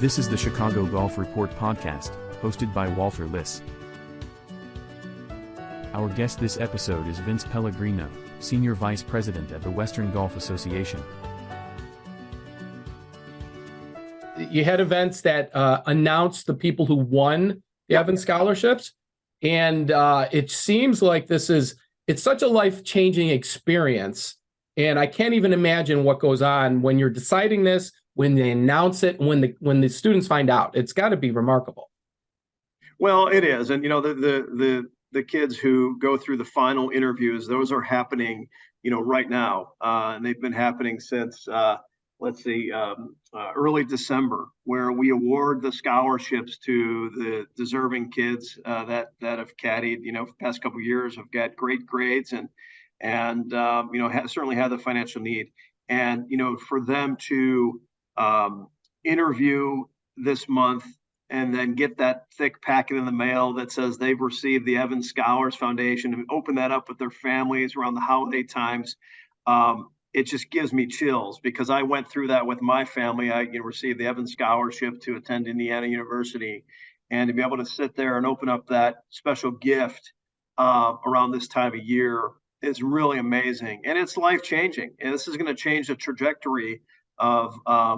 This is the Chicago Golf Report podcast, hosted by Walter Liss. Our guest this episode is Vince Pellegrino, Senior Vice President at the Western Golf Association. You had events that announced the people who won the Evans scholarships, and it seems like it's such a life-changing experience, and I can't even imagine what goes on when you're deciding this, when they announce it, when the students find out. It's got to be remarkable. Well, it is, and the kids who go through the final interviews, those are happening, right now, and they've been happening since early December, where we award the scholarships to the deserving kids that have caddied, for the past couple of years, have got great grades and certainly had the financial need, and for them to interview this month and then get that thick packet in the mail that says they've received the Evans Scholars Foundation and open that up with their families around the holiday times. It just gives me chills because I went through that with my family. I received the Evans Scholarship to attend Indiana University, and to be able to sit there and open up that special gift around this time of year is really amazing, and it's life-changing. And this is going to change the trajectory of a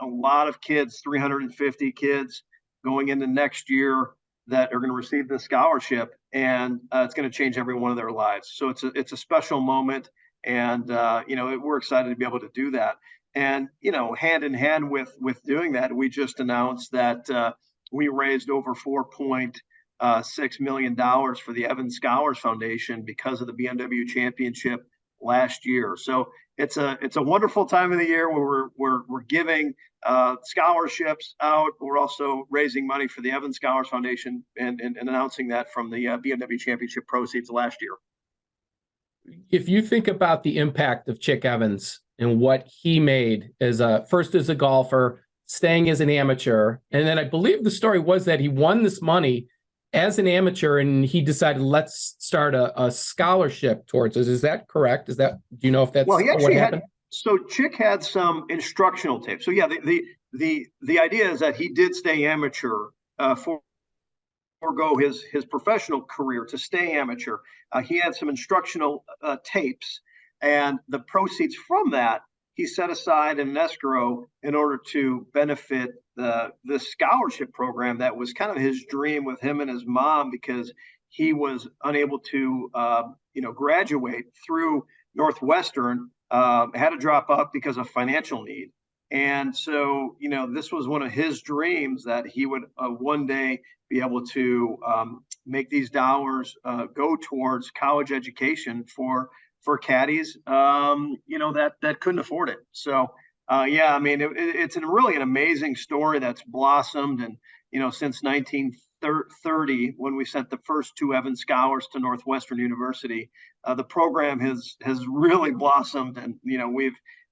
lot of kids, 350 kids going into next year that are going to receive this scholarship, and it's going to change every one of their lives. So it's a special moment, and we're excited to be able to do that. And hand in hand with doing that, we just announced that we raised over $4.6 million for the Evans Scholars Foundation because of the BMW Championship last year. So it's a wonderful time of the year where we're giving scholarships out. We're also raising money for the Evans Scholars Foundation and announcing that from the BMW Championship proceeds last year. If you think about the impact of Chick Evans and what he made first as a golfer, staying as an amateur, and then I believe the story was that he won this money as an amateur, and he decided, let's start a scholarship towards us. Is that correct? Do you know if that's what happened? So Chick had some instructional tape. So yeah, the idea is that he did stay amateur forego his professional career to stay amateur. He had some instructional tapes, and the proceeds from that he set aside in an escrow in order to benefit the scholarship program that was kind of his dream with him and his mom, because he was unable to graduate through Northwestern, had to drop out because of financial need. And so, this was one of his dreams, that he would one day be able to make these dollars go towards college education for caddies, that couldn't afford it. So, it's really an amazing story that's blossomed. And, since 1930, when we sent the first two Evans Scholars to Northwestern University, the program has really blossomed. And,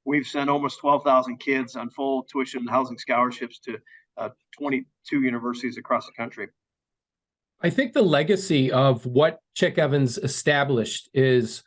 we've sent almost 12,000 kids on full tuition and housing scholarships to 22 universities across the country. I think the legacy of what Chick Evans established is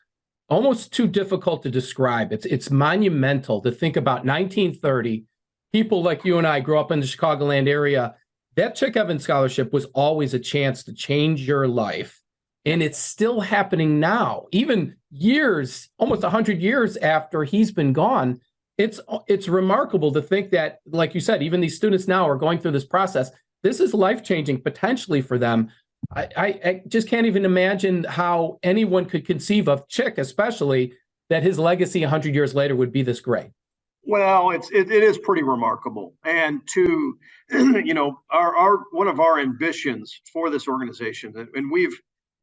almost too difficult to describe. It's monumental to think about. 1930, people like you and I grew up in the Chicagoland area. That Chick Evans Scholarship was always a chance to change your life. And it's still happening now, even years, almost 100 years after he's been gone. It's remarkable to think that, like you said, even these students now are going through this process. This is life-changing potentially for them. I just can't even imagine how anyone could conceive of Chick, especially, that his legacy 100 years later would be this great. Well, it is pretty remarkable. And to, our one of our ambitions for this organization, and we've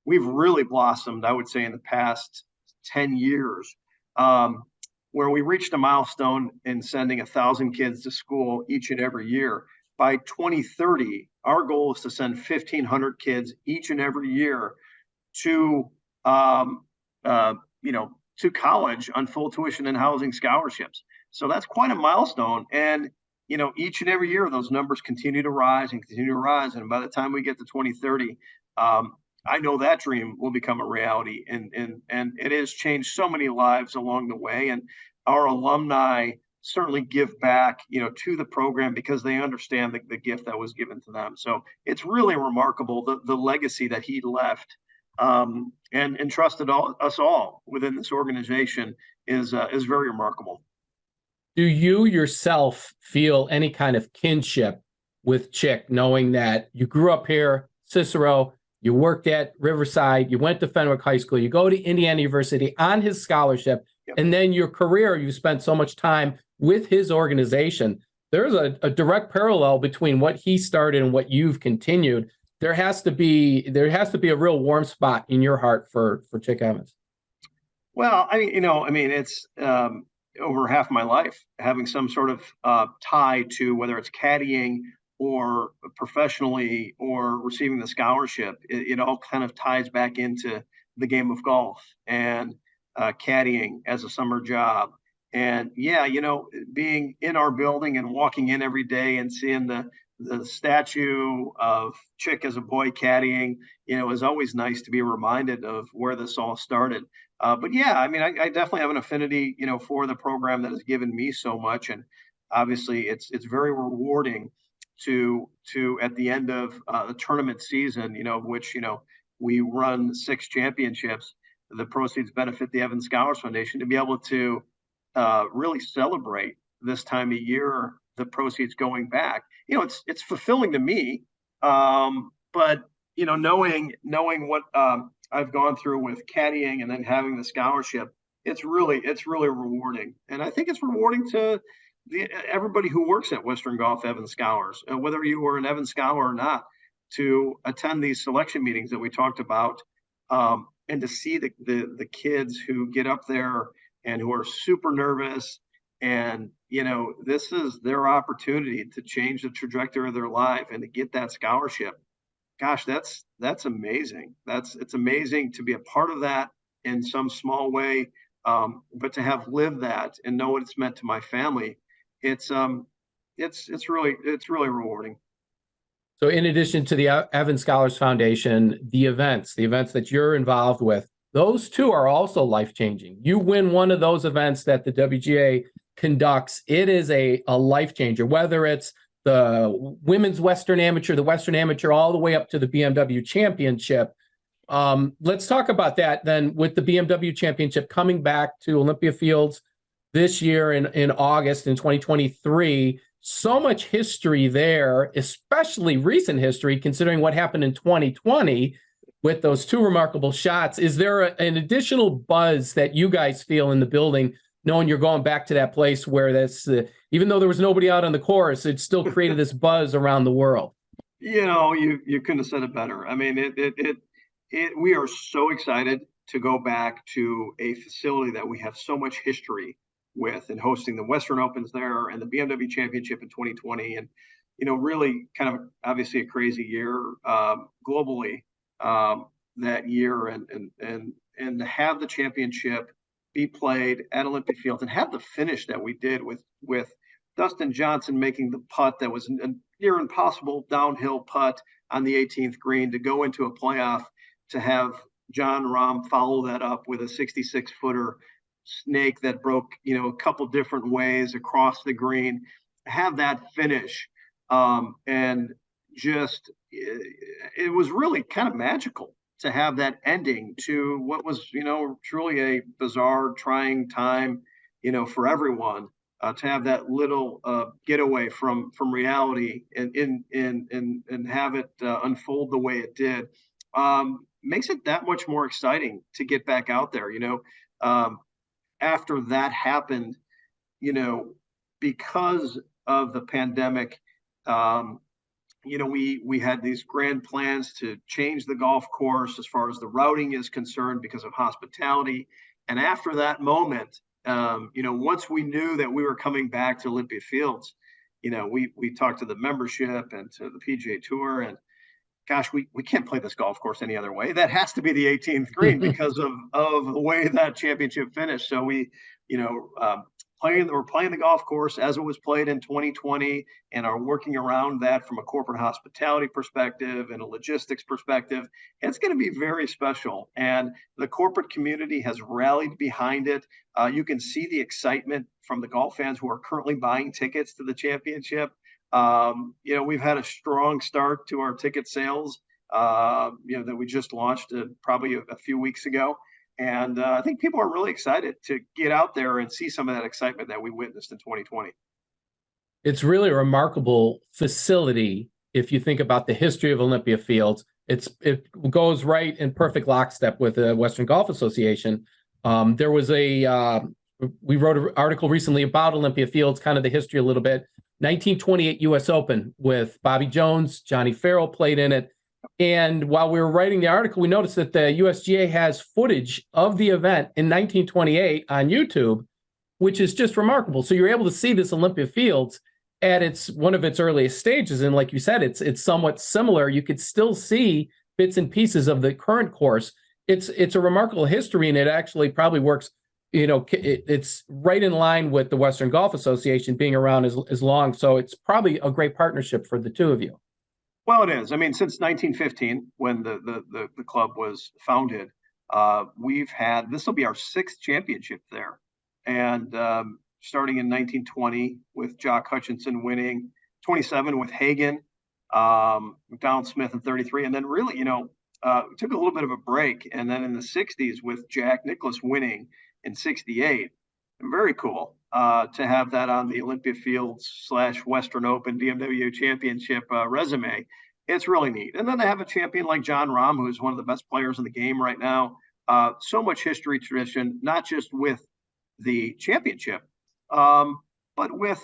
really blossomed, I would say, in the past 10 years, where we reached a milestone in sending 1,000 kids to school each and every year. By 2030, our goal is to send 1,500 kids each and every year to college on full tuition and housing scholarships. So that's quite a milestone. And, each and every year, those numbers continue to rise and continue to rise. And by the time we get to 2030, I know that dream will become a reality. And it has changed so many lives along the way. And our alumni certainly give back, to the program because they understand the gift that was given to them. So it's really remarkable the legacy that he left, and entrusted us all within this organization is very remarkable. Do you yourself feel any kind of kinship with Chick, knowing that you grew up here, Cicero, you worked at Riverside, you went to Fenwick High School, you go to Indiana University on his scholarship, Yep. and then your career, you spent so much time with his organization. There's a direct parallel between what he started and what you've continued. There has to be a real warm spot in your heart for Chick Evans. Well, it's over half my life having some sort of tie to whether it's caddying or professionally or receiving the scholarship. It all kind of ties back into the game of golf and caddying as a summer job. And yeah, being in our building and walking in every day and seeing the statue of Chick as a boy caddying, is always nice to be reminded of where this all started. But yeah, I definitely have an affinity, for the program that has given me so much. And obviously it's very rewarding to at the end of the tournament season, which, we run 6 championships. The proceeds benefit the Evans Scholars Foundation, to be able to really celebrate this time of year, the proceeds going back. It's fulfilling to me. But knowing what I've gone through with caddying and then having the scholarship, it's really rewarding. And I think it's rewarding to everybody who works at Western Golf Evans Scholars, whether you were an Evans Scholar or not, to attend these selection meetings that we talked about, and to see the kids who get up there and who are super nervous. And, this is their opportunity to change the trajectory of their life and to get that scholarship. Gosh, that's amazing. It's amazing to be a part of that in some small way. But to have lived that and know what it's meant to my family, it's really rewarding. So in addition to the Evans Scholars Foundation, the events that you're involved with, those two are also life-changing. You win one of those events that the WGA conducts, it is a life changer, whether it's the women's Western Amateur, the Western Amateur, all the way up to the BMW Championship. Let's talk about that then, with the BMW Championship coming back to Olympia Fields this year in August in 2023. So much history there, especially recent history, considering what happened in 2020 with those 2 remarkable shots. Is there an additional buzz that you guys feel in the building, knowing you're going back to that place where that's, even though there was nobody out on the course, it still created this buzz around the world? You couldn't have said it better. We are so excited to go back to a facility that we have so much history with, and hosting the Western Opens there and the BMW Championship in 2020. And, really kind of obviously a crazy year globally that year. And to have the championship be played at Olympia Fields and have the finish that we did with Dustin Johnson making the putt that was a near impossible downhill putt on the 18th green to go into a playoff, to have John Rahm follow that up with a 66-footer snake that broke, a couple different ways across the green, have that finish. And just, it was really kind of magical to have that ending to what was, truly a bizarre, trying time, for everyone, to have that little getaway from reality and have it unfold the way it did. Makes it that much more exciting to get back out there. After that happened, because of the pandemic, we had these grand plans to change the golf course as far as the routing is concerned because of hospitality. And after that moment, once we knew that we were coming back to Olympia Fields, we talked to the membership and to the PGA Tour, and gosh, we can't play this golf course any other way. That has to be the 18th green because of the way that championship finished. So we, we're playing the golf course as it was played in 2020 and are working around that from a corporate hospitality perspective and a logistics perspective. It's going to be very special. And the corporate community has rallied behind it. You can see the excitement from the golf fans who are currently buying tickets to the championship. We've had a strong start to our ticket sales, that we just launched probably a few weeks ago. And I think people are really excited to get out there and see some of that excitement that we witnessed in 2020. It's really a remarkable facility if you think about the history of Olympia Fields. It goes right in perfect lockstep with the Western Golf Association. There was we wrote an article recently about Olympia Fields, kind of the history a little bit. 1928 U.S. Open with Bobby Jones, Johnny Farrell played in it. And while we were writing the article, we noticed that the USGA has footage of the event in 1928 on YouTube, which is just remarkable. So you're able to see this Olympia Fields at one of its earliest stages. And like you said, it's somewhat similar. You could still see bits and pieces of the current course. It's a remarkable history, and it actually probably works. It's right in line with the Western Golf Association being around as long. So it's probably a great partnership for the two of you. Well, it is. I mean, since 1915, when the club was founded, this will be our 6th championship there. And starting in 1920 with Jock Hutchinson winning, 27 with Hagen, McDonald Smith in 33. And then really, took a little bit of a break. And then in the 60s with Jack Nicklaus winning in 68. Very cool to have that on the Olympia Fields / Western Open BMW Championship resume. It's really neat. And then they have a champion like John Rahm, who's one of the best players in the game right now. So much history, tradition, not just with the championship, but with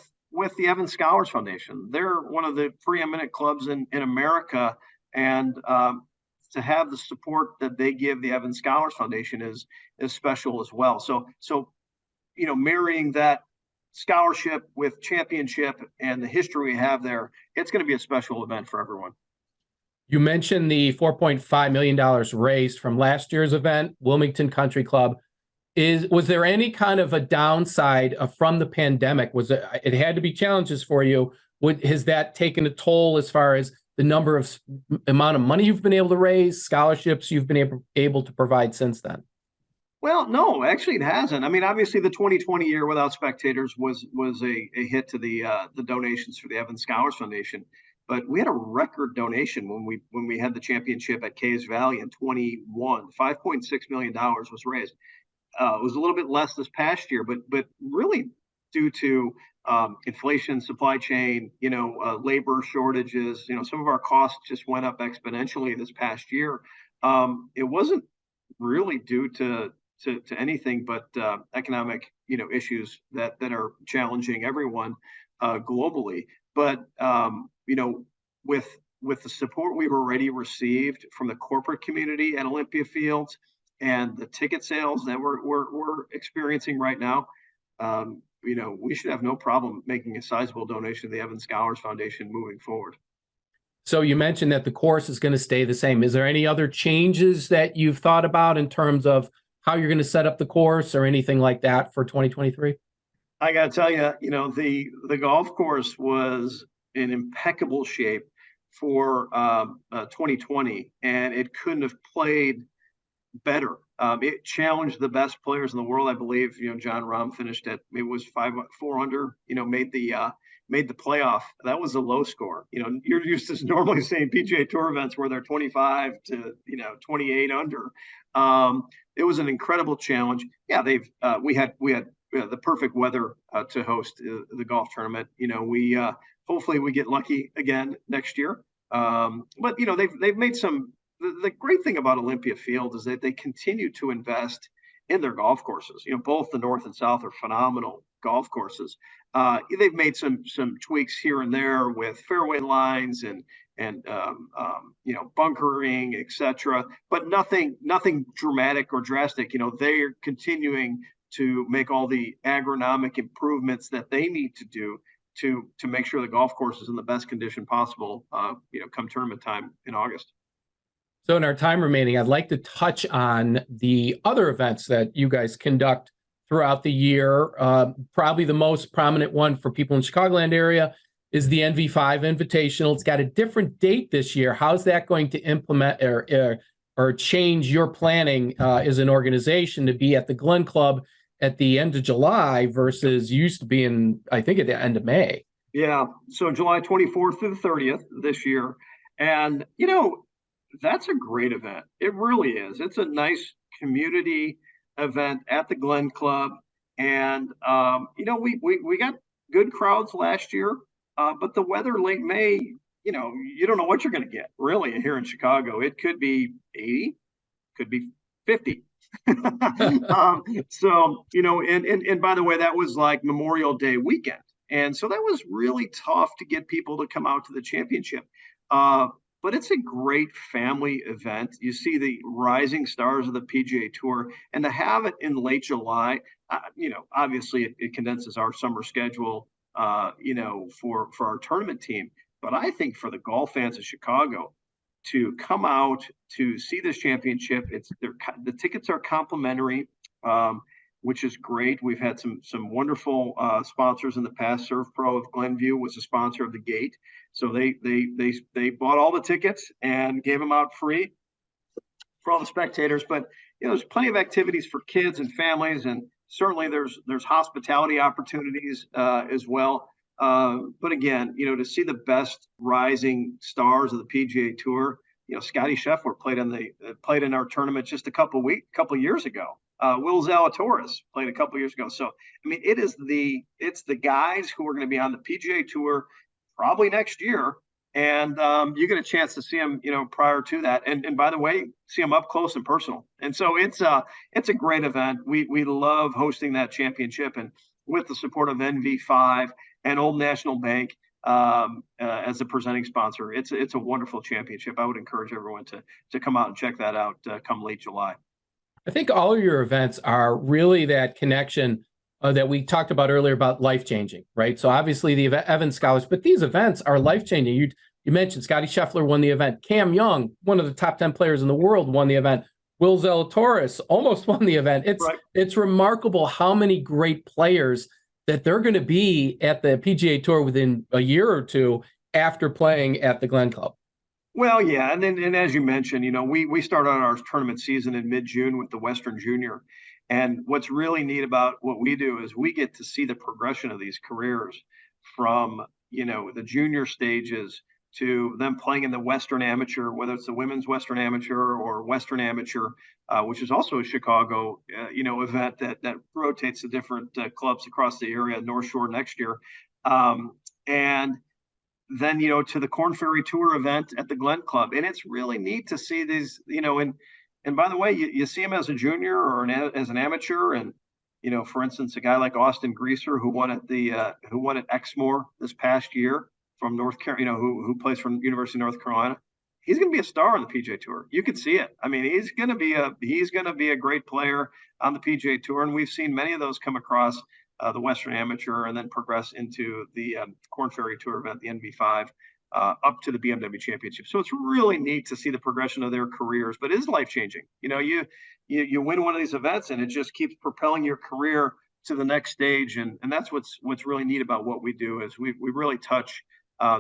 the Evan Scholars Foundation. They're one of the preeminent clubs in America. And to have the support that they give the Evan Scholars Foundation is special as well. So marrying that scholarship with championship and the history we have there, it's going to be a special event for everyone. You mentioned the $4.5 million raised from last year's event, Wilmington Country Club. Was there any kind of a downside from the pandemic? It had to be challenges for you. Has that taken a toll as far as the amount of money you've been able to raise, scholarships you've been able to provide since then? Well, no, actually it hasn't. I mean, obviously the 2020 year without spectators was a hit to the donations for the Evan Scholars Foundation. But we had a record donation when we had the championship at Caves Valley in 21. $5.6 million was raised. It was a little bit less this past year, but really due to inflation, supply chain, labor shortages, some of our costs just went up exponentially this past year. It wasn't really due to anything but economic, issues that are challenging everyone globally. But with the support we've already received from the corporate community at Olympia Fields and the ticket sales that we're experiencing right now, we should have no problem making a sizable donation to the Evan Scholars Foundation moving forward. So you mentioned that the course is going to stay the same. Is there any other changes that you've thought about in terms of how you're going to set up the course or anything like that for 2023? I got to tell you, the golf course was in impeccable shape for 2020, and it couldn't have played better. It challenged the best players in the world, I believe. John Rahm finished it was 4 under. Made the playoff. That was a low score. You're used to normally seeing PGA Tour events where they're 25 to 28 under. It was an incredible challenge. Yeah, we had the perfect weather to host the golf tournament. We hopefully we get lucky again next year. But they've made some. The great thing about Olympia Field is that they continue to invest in their golf courses. Both the North and South are phenomenal golf courses. They've made some tweaks here and there with fairway lines and bunkering, etc. But nothing dramatic or drastic. They're continuing to make all the agronomic improvements that they need to do to make sure the golf course is in the best condition possible. Come tournament time in August. So in our time remaining, I'd like to touch on the other events that you guys conduct throughout the year. Probably the most prominent one for people in the Chicagoland area is the NV5 Invitational. It's got a different date this year. How's that going to implement or change your planning as an organization to be at the Glen Club at the end of July versus used to be in, I think, at the end of May? Yeah, so July 24th through the 30th this year. And, that's a great event. It really is. It's a nice community event at the Glen Club. And, we got good crowds last year, but the weather late May, you don't know what you're going to get really here in Chicago. It could be 80, could be 50. And by the way, that was like Memorial Day weekend. And so that was really tough to get people to come out to the championship. But it's a great family event. You see the rising stars of the PGA Tour, and to have it in late July, obviously it condenses our summer schedule, for our tournament team. But I think for the golf fans of Chicago to come out to see this championship, the tickets are complimentary, which is great. We've had some wonderful sponsors in the past. Surf Pro of Glenview was a sponsor of the gate. So they bought all the tickets and gave them out free for all the spectators. But there's plenty of activities for kids and families, and certainly there's hospitality opportunities as well. But again, to see the best rising stars of the PGA Tour, Scotty Scheffler played in our tournament just a couple years ago. Will Zalatoris played a couple years ago. So I mean, it's the guys who are going to be on the PGA Tour probably next year, and you get a chance to see them, prior to that, and by the way, see them up close and personal. And so it's a great event. We love hosting that championship, and with the support of NV5 and Old National Bank as the presenting sponsor, it's a wonderful championship. I would encourage everyone to come out and check that out come late July. I think all of your events are really that connection that we talked about earlier about life-changing, right? So obviously the Evans Scholars, but these events are life-changing. You mentioned Scotty Scheffler won the event. Cam Young, one of the top 10 players in the world, won the event. Will Zalatoris almost won the event. It's remarkable how many great players that they're going to be at the PGA Tour within a year or two after playing at the Glen Club. Well, yeah, and as you mentioned, we started our tournament season in mid-June with the Western Junior, and what's really neat about what we do is we get to see the progression of these careers from the junior stages to them playing in the Western Amateur, whether it's the women's Western Amateur or Western Amateur, which is also a Chicago event that rotates the different clubs across the area, North Shore next year, and then to the Korn Ferry Tour event at the Glen Club. And it's really neat to see these, and by the way, you see him as a junior or as an amateur, and for instance, a guy like Austin Greaser who won at Exmoor this past year from North Carolina, who plays from University of North Carolina. He's going to be a star on the PGA Tour. You can see it. I mean, he's going to be a great player on the PGA Tour, and we've seen many of those come across the Western Amateur and then progress into the Korn Ferry Tour event, the NV5, up to the BMW Championship. So it's really neat to see the progression of their careers, but it is life-changing. You win one of these events and it just keeps propelling your career to the next stage. And that's what's really neat about what we do is we really touch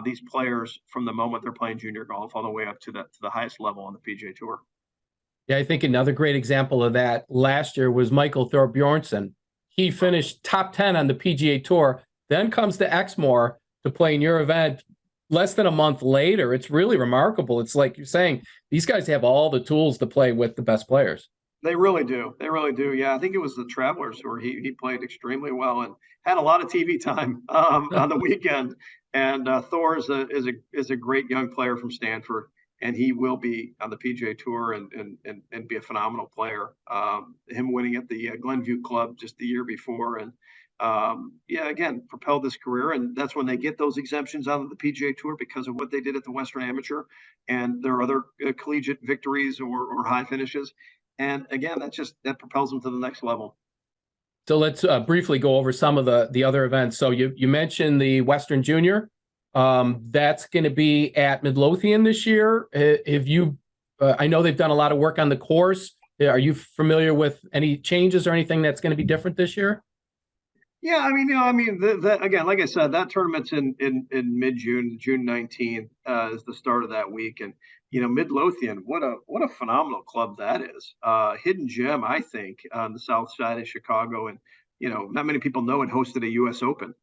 these players from the moment they're playing junior golf all the way up to the highest level on the PGA Tour. Yeah, I think another great example of that last year was Michael Thorbjornsen. He finished top 10 on the PGA Tour, then comes to Exmoor to play in your event less than a month later. It's really remarkable. It's like you're saying, these guys have all the tools to play with the best players. They really do. They really do. Yeah, I think it was the Travelers where he played extremely well and had a lot of TV time on the weekend. And Thor is a great young player from Stanford, and he will be on the PGA Tour and be a phenomenal player. Him winning at the Glenview Club just the year before, and again, propelled this career. And that's when they get those exemptions out of the PGA Tour because of what they did at the Western Amateur and their other collegiate victories or high finishes. And again, that propels them to the next level. So let's briefly go over some of the other events. So you mentioned the Western Junior. That's going to be at Midlothian this year. I know they've done a lot of work on the course. Are you familiar with any changes or anything that's going to be different this year? Yeah, I mean, again, like I said, that tournament's in mid-June, June 19th is the start of that week, and Midlothian, what a phenomenal club that is. Hidden gem, I think, on the south side of Chicago, and not many people know it hosted a U.S. Open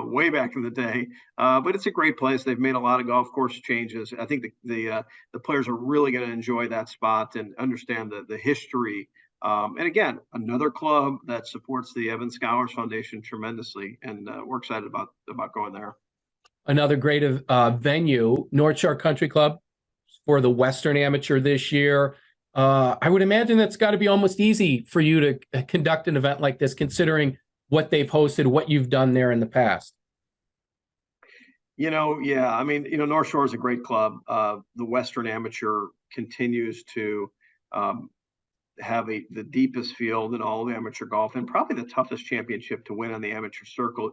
way back in the day, but it's a great place. They've made a lot of golf course changes. I think the players are really going to enjoy that spot and understand the history. And again, another club that supports the Evan Scholars Foundation tremendously, and we're excited about going there. Another great venue, North Shore Country Club, for the Western Amateur this year. I would imagine that's got to be almost easy for you to conduct an event like this, considering what they've hosted, what you've done there in the past. Yeah, I mean, North Shore is a great club. The Western Amateur continues to have the deepest field in all of amateur golf, and probably the toughest championship to win on the amateur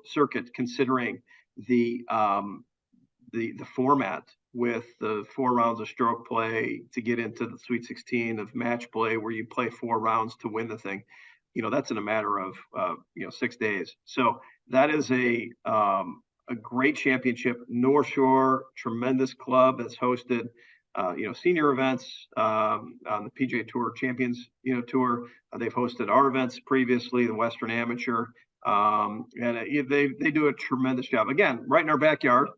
circuit, considering the format, with the 4 rounds of stroke play to get into the Sweet 16 of match play, where you play 4 rounds to win the thing. That's in a matter of 6 days. So that is a great championship. North Shore, tremendous club, that's hosted senior events on the PGA Tour Champions Tour. They've hosted our events previously, the Western Amateur, and they do a tremendous job. Again, right in our backyard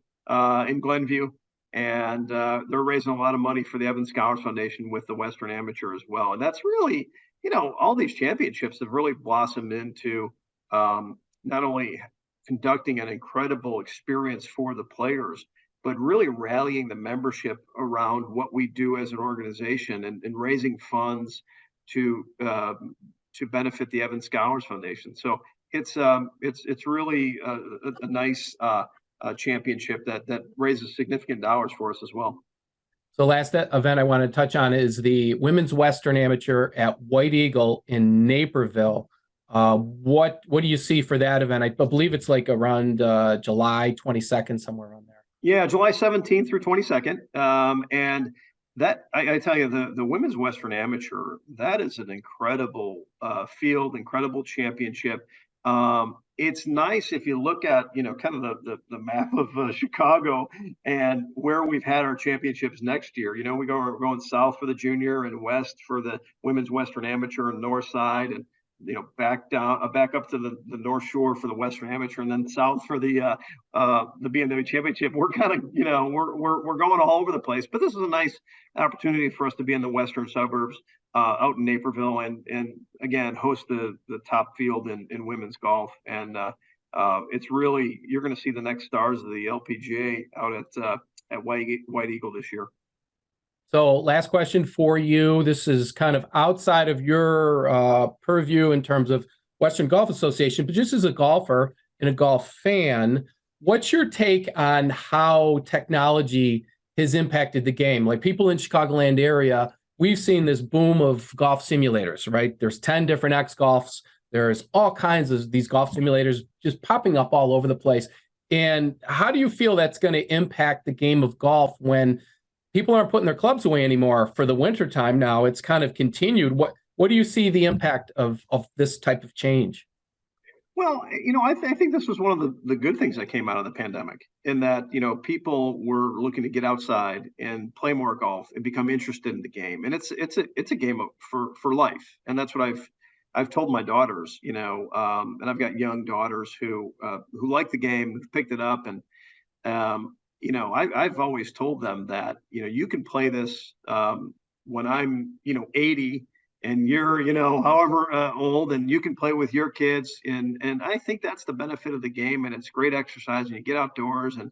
in Glenview, and they're raising a lot of money for the Evan Scholars Foundation with the Western Amateur as well. And that's really, all these championships have really blossomed into not only conducting an incredible experience for the players, but really rallying the membership around what we do as an organization, and raising funds to benefit the Evan Scholars Foundation. So it's really a nice championship that raises significant dollars for us as well. So last event I want to touch on is the Women's Western Amateur at White Eagle in Naperville. What do you see for that event? I believe it's like around July 22nd, somewhere around there. Yeah, July 17th through 22nd. And that, I tell you, the Women's Western Amateur, that is an incredible field, incredible championship. It's nice if you look at, kind of the map of Chicago and where we've had our championships next year. We're going south for the junior and west for the Women's Western Amateur and north side, and back up to the North Shore for the Western Amateur, and then south for the BMW Championship. We're kind of, we're going all over the place, but this is a nice opportunity for us to be in the western suburbs, out in Naperville, and again host the top field in women's golf. And it's really, you're going to see the next stars of the LPGA out at White Eagle this year. So last question for you. This is kind of outside of your purview in terms of Western Golf Association, but just as a golfer and a golf fan, what's your take on how technology has impacted the game? Like, people in Chicagoland area, we've seen this boom of golf simulators, right? There's 10 different X Golfs. There's all kinds of these golf simulators just popping up all over the place. And how do you feel that's going to impact the game of golf when people aren't putting their clubs away anymore for the winter time? Now it's kind of continued. What do you see the impact of this type of change? Well, I think this was one of the good things that came out of the pandemic, in that, people were looking to get outside and play more golf and become interested in the game. And it's a game for life. And that's what I've told my daughters, and I've got young daughters who like the game, who've picked it up. And, I've always told them that, you can play this when I'm, 80, and you're, however old, and you can play with your kids. And I think that's the benefit of the game, and it's great exercise, and you get outdoors. And,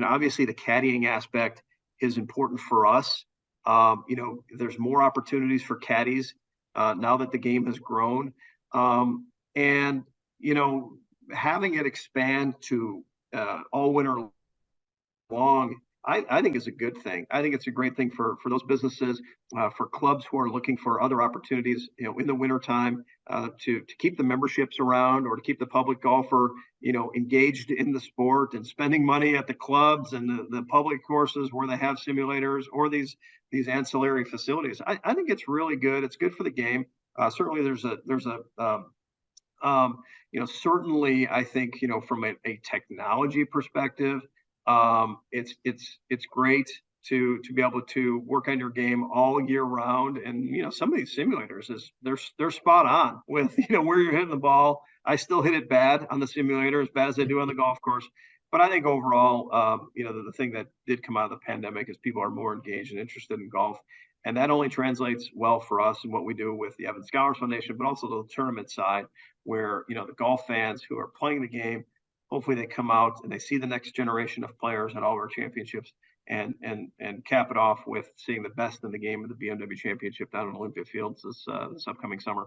obviously the caddying aspect is important for us. There's more opportunities for caddies now that the game has grown. And, having it expand to all winter long I think is a good thing. I think it's a great thing for those businesses, for clubs who are looking for other opportunities, in the wintertime, to keep the memberships around, or to keep the public golfer, engaged in the sport and spending money at the clubs and the public courses where they have simulators, or these ancillary facilities. I think it's really good. It's good for the game. Certainly, certainly, I think, from a technology perspective, it's great to be able to work on your game all year round. And some of these simulators they're spot on with where you're hitting the ball. I still hit it bad on the simulator, as bad as I do on the golf course. But I think overall, the thing that did come out of the pandemic is people are more engaged and interested in golf. And that only translates well for us and what we do with the Evan Scholars Foundation, but also the tournament side, where the golf fans who are playing the game, hopefully they come out and they see the next generation of players at all of our championships, and cap it off with seeing the best in the game of the BMW Championship down in Olympia Fields this upcoming summer.